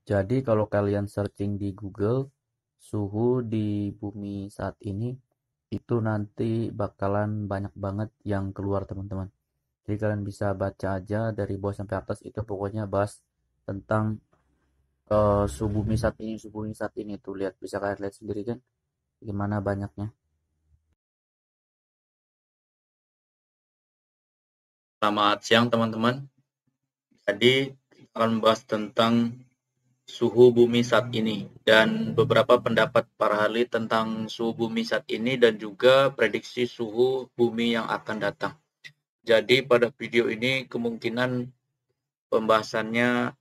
Jadi kalau kalian searching di Google, suhu di bumi saat ini itu nanti bakalan banyak banget yang keluar teman-teman. Jadi kalian bisa baca aja dari bawah sampai atas itu pokoknya bahas tentang suhu bumi saat ini, suhu bumi saat ini tuh lihat bisa kalian lihat sendiri kan gimana banyaknya. Selamat siang teman-teman. Jadi kita akan membahas tentang suhu bumi saat ini dan beberapa pendapat para ahli tentang suhu bumi saat ini dan juga prediksi suhu bumi yang akan datang. Jadi pada video ini kemungkinan pembahasannya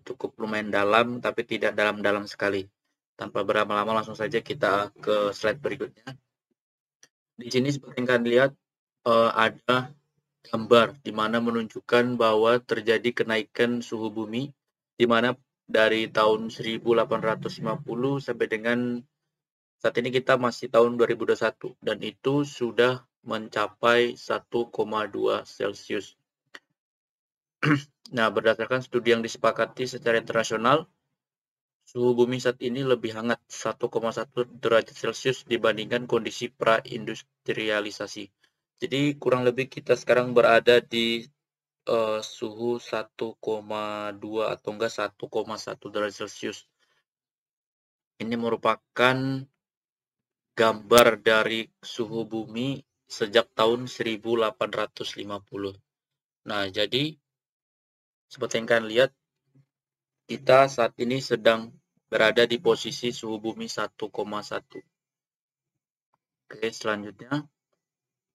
cukup lumayan dalam tapi tidak dalam-dalam sekali. Tanpa berlama-lama langsung saja kita ke slide berikutnya. Di sini seperti yang kalian lihat ada gambar di mana menunjukkan bahwa terjadi kenaikan suhu bumi di mana dari tahun 1850 sampai dengan saat ini kita masih tahun 2021 dan itu sudah mencapai 1,2 Celcius. Nah, berdasarkan studi yang disepakati secara internasional, suhu bumi saat ini lebih hangat 1,1 derajat Celcius dibandingkan kondisi pra-industrialisasi. Jadi kurang lebih kita sekarang berada di suhu 1,2 atau enggak 1,1 derajat Celcius. Ini merupakan gambar dari suhu bumi sejak tahun 1850. Nah, jadi seperti yang kalian lihat, kita saat ini sedang berada di posisi suhu bumi 1,1. Oke, selanjutnya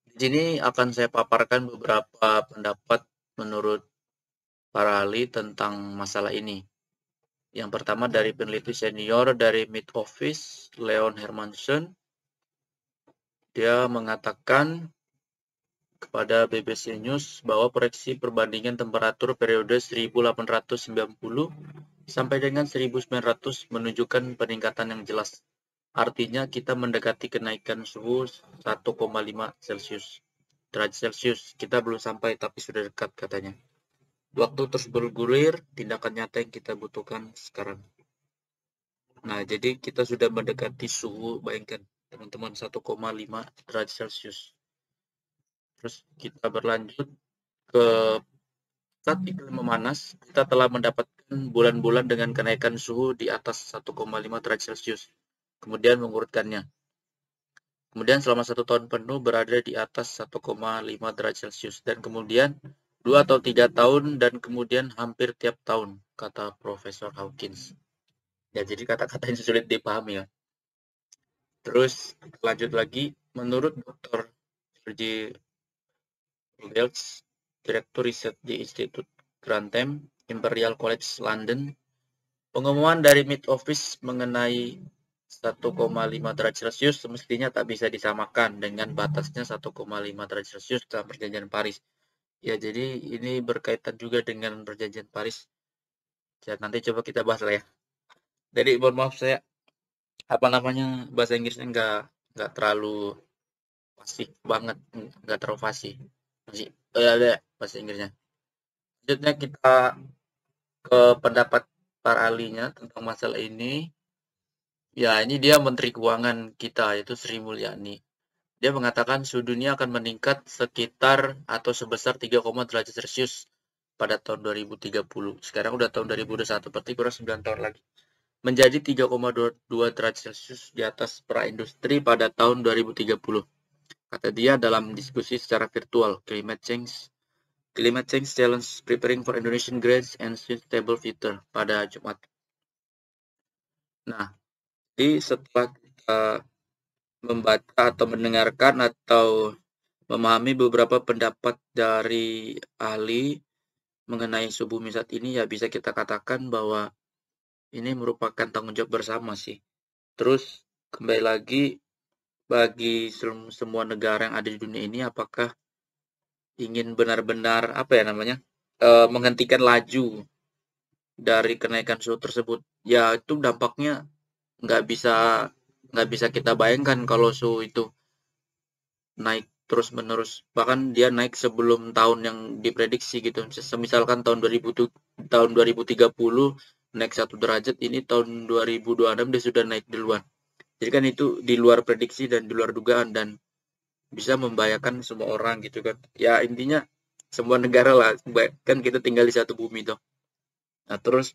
di sini akan saya paparkan beberapa pendapat menurut para ahli tentang masalah ini. Yang pertama dari peneliti senior dari Mid Office, Leon Hermansen. Dia mengatakan kepada BBC News bahwa proyeksi perbandingan temperatur periode 1890 sampai dengan 1900 menunjukkan peningkatan yang jelas. Artinya kita mendekati kenaikan suhu 1,5 Celcius. Derajat Celcius. Kita belum sampai tapi sudah dekat katanya. Waktu terus bergulir, tindakan nyata yang kita butuhkan sekarang. Nah, jadi kita sudah mendekati suhu, bayangkan teman-teman 1,5 derajat Celcius. Terus kita berlanjut ke saat iklim memanas, kita telah mendapatkan bulan-bulan dengan kenaikan suhu di atas 1,5 derajat Celcius. Kemudian mengurutkannya. Kemudian selama 1 tahun penuh berada di atas 1,5 derajat Celcius. Dan kemudian 2 atau 3 tahun dan kemudian hampir tiap tahun, kata Profesor Hawkins. Ya, jadi kata-kata yang sulit dipahami ya. Terus lanjut lagi, menurut Dr. Sergei Rugels, Direktur Riset di Institut Grantham, Imperial College London, pengumuman dari Mid Office mengenai 1,5 derajat Celcius semestinya tak bisa disamakan dengan batasnya 1,5 derajat Celcius dalam perjanjian Paris. Ya, jadi ini berkaitan juga dengan perjanjian Paris. Ya, nanti coba kita bahas lah ya. Jadi mohon maaf saya bahasa Inggrisnya nggak terlalu fasih banget, nggak terlalu fasih. Masih ada bahasa Inggrisnya. Selanjutnya kita ke pendapat para ahlinya tentang masalah ini. Ya, ini dia Menteri Keuangan kita, yaitu Sri Mulyani. Dia mengatakan suhu dunia akan meningkat sekitar atau sebesar 3, derajat Celcius pada tahun 2030. Sekarang udah tahun 2021, berarti kurang 9 tahun lagi. Menjadi 3,22 derajat Celcius di atas pra-industri pada tahun 2030. Kata dia dalam diskusi secara virtual, Climate Change Challenge Preparing for Indonesian Grades and Sustainable Future pada Jumat. Nah, jadi setelah kita membaca atau mendengarkan atau memahami beberapa pendapat dari ahli mengenai suhu bumi saat ini, ya bisa kita katakan bahwa ini merupakan tanggung jawab bersama sih. Terus kembali lagi bagi semua negara yang ada di dunia ini, apakah ingin benar-benar menghentikan laju dari kenaikan suhu tersebut? Ya itu dampaknya nggak bisa nggak bisa kita bayangkan kalau suhu itu naik terus menerus, bahkan dia naik sebelum tahun yang diprediksi gitu. Misalkan tahun 2030 naik 1 derajat, ini tahun 2026 dia sudah naik duluan. Jadi kan itu di luar prediksi dan di luar dugaan dan bisa membahayakan semua orang gitu kan. Ya intinya semua negara lah, kan kita tinggal di satu bumi toh. Nah terus,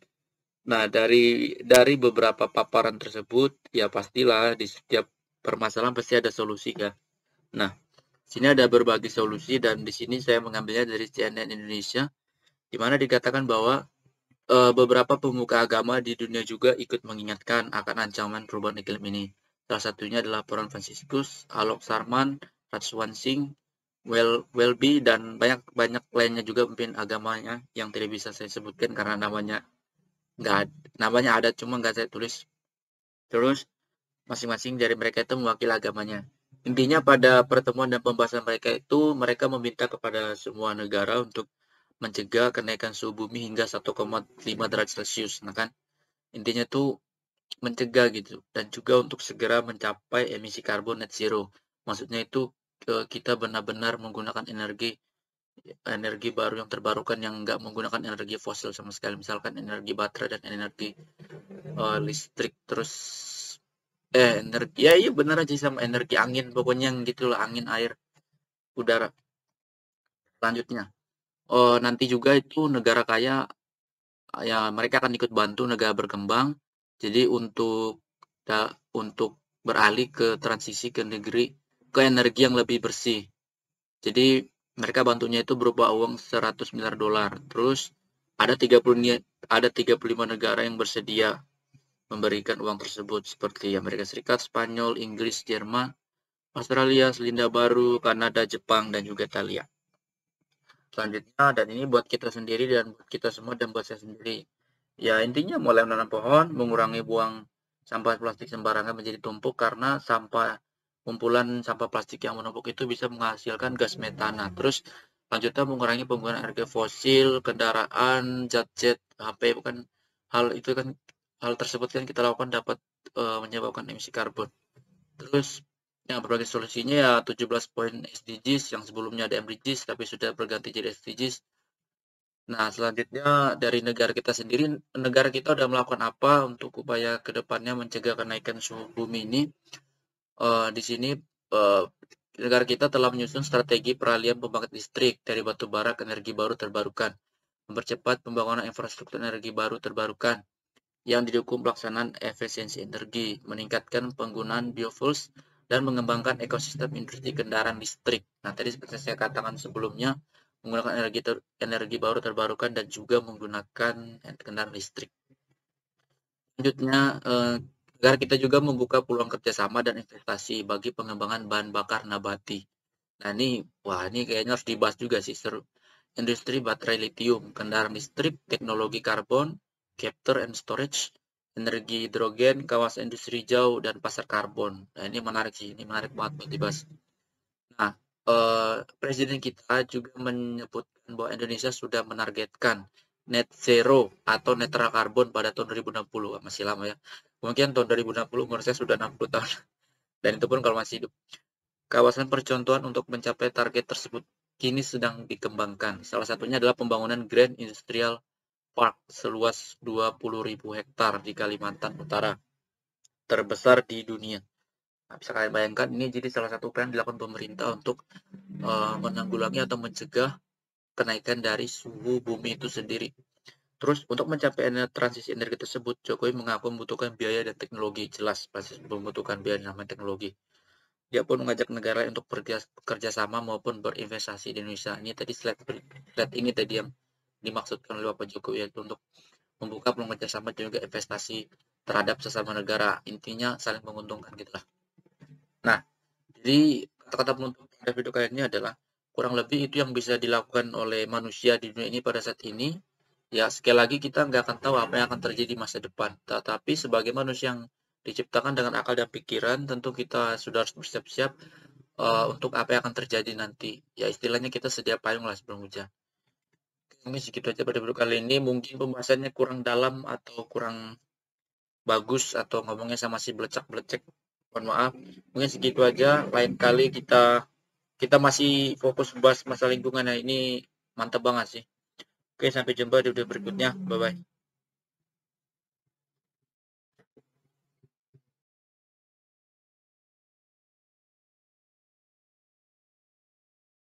nah dari beberapa paparan tersebut, ya pastilah di setiap permasalahan pasti ada solusi kan. Nah, sini ada berbagai solusi dan di sini saya mengambilnya dari CNN Indonesia, di mana dikatakan bahwa beberapa pemuka agama di dunia juga ikut mengingatkan akan ancaman perubahan iklim ini. Salah satunya adalah Poran Franciscus, Alok Sarman, Rajwan Singh, Welby, dan banyak lainnya juga pemimpin agamanya yang tidak bisa saya sebutkan karena namanya ada cuma nggak saya tulis. Terus masing-masing dari mereka itu mewakili agamanya. Intinya pada pertemuan dan pembahasan mereka itu mereka meminta kepada semua negara untuk mencegah kenaikan suhu bumi hingga 1,5 derajat Celcius. Nah kan intinya tuh mencegah gitu dan juga untuk segera mencapai emisi karbon net zero. Maksudnya itu kita benar-benar menggunakan energi energi baru yang terbarukan yang nggak menggunakan energi fosil sama sekali, misalkan energi baterai dan energi listrik. Terus energi ya iya benar aja sama energi angin, pokoknya yang gitulah, angin, air, udara. Selanjutnya nanti juga itu negara kaya ya mereka akan ikut bantu negara berkembang. Jadi untuk beralih ke transisi ke energi yang lebih bersih. Jadi mereka bantunya itu berupa uang 100 miliar dolar. Terus ada 35 negara yang bersedia memberikan uang tersebut seperti Amerika Serikat, Spanyol, Inggris, Jerman, Australia, Selandia Baru, Kanada, Jepang, dan juga Italia. Selanjutnya, dan ini buat kita sendiri dan buat kita semua dan buat saya sendiri. Ya intinya mulai menanam pohon, mengurangi buang sampah plastik sembarangan menjadi tumpuk karena kumpulan sampah plastik yang menumpuk itu bisa menghasilkan gas metana. Terus lanjutnya mengurangi penggunaan energi fosil, kendaraan, jet, HP, bukan hal tersebut kan kita lakukan dapat menyebabkan emisi karbon. Terus yang berbagai solusinya ya 17 poin SDGs yang sebelumnya ada MDGs tapi sudah berganti jadi SDGs. Nah, selanjutnya dari negara kita sendiri, negara kita udah melakukan apa untuk upaya kedepannya mencegah kenaikan suhu bumi ini? Di sini uh, negara kita telah menyusun strategi peralihan pembangkit listrik dari batu bara ke energi baru terbarukan, mempercepat pembangunan infrastruktur energi baru terbarukan yang didukung pelaksanaan efisiensi energi, meningkatkan penggunaan biofuels, dan mengembangkan ekosistem industri kendaraan listrik. Nah, tadi seperti saya katakan sebelumnya, menggunakan energi baru terbarukan dan juga menggunakan kendaraan listrik. Selanjutnya, negara kita juga membuka peluang kerjasama dan investasi bagi pengembangan bahan bakar nabati. Nah, ini kayaknya harus dibahas juga sih, seru. Industri baterai litium, kendaraan listrik, teknologi karbon, capture and storage, energi hidrogen, kawasan industri hijau, dan pasar karbon. Nah, ini menarik sih, ini menarik banget buat dibahas. Nah, Presiden kita juga menyebutkan bahwa Indonesia sudah menargetkan net zero atau netral karbon pada tahun 2060. Masih lama ya. Mungkin tahun 2060 umur saya sudah 60 tahun. Dan itu pun kalau masih hidup. Kawasan percontohan untuk mencapai target tersebut kini sedang dikembangkan. Salah satunya adalah pembangunan Grand Industrial Park seluas 20.000 hektar di Kalimantan Utara, terbesar di dunia. Nah, bisa kalian bayangkan ini jadi salah satu upaya yang dilakukan pemerintah untuk menanggulangi atau mencegah kenaikan dari suhu bumi itu sendiri. Terus untuk mencapai transisi energi tersebut, Jokowi mengaku membutuhkan biaya dan teknologi. Jelas pasti membutuhkan biaya dan teknologi. Dia pun mengajak negara untuk bekerja sama maupun berinvestasi di Indonesia. Ini tadi slide ini tadi yang dimaksudkan oleh Bapak Jokowi, yaitu untuk membuka peluang kerjasama dan juga investasi terhadap sesama negara. Intinya saling menguntungkan gitulah. Nah, jadi kata-kata penutup pada video kali ini adalah kurang lebih itu yang bisa dilakukan oleh manusia di dunia ini pada saat ini. Ya sekali lagi kita nggak akan tahu apa yang akan terjadi di masa depan. Tetapi sebagai manusia yang diciptakan dengan akal dan pikiran, tentu kita sudah harus bersiap-siap untuk apa yang akan terjadi nanti. Ya istilahnya kita sedia payung lah sebelum hujan. Mungkin segitu aja pada video kali ini. Mungkin pembahasannya kurang dalam atau kurang bagus atau ngomongnya sama si belecak-belecek. Mohon maaf. Mungkin segitu aja. Lain kali kita masih fokus bahas masalah lingkungan. Nah, ini mantap banget sih. Oke, sampai jumpa di video berikutnya. Bye bye.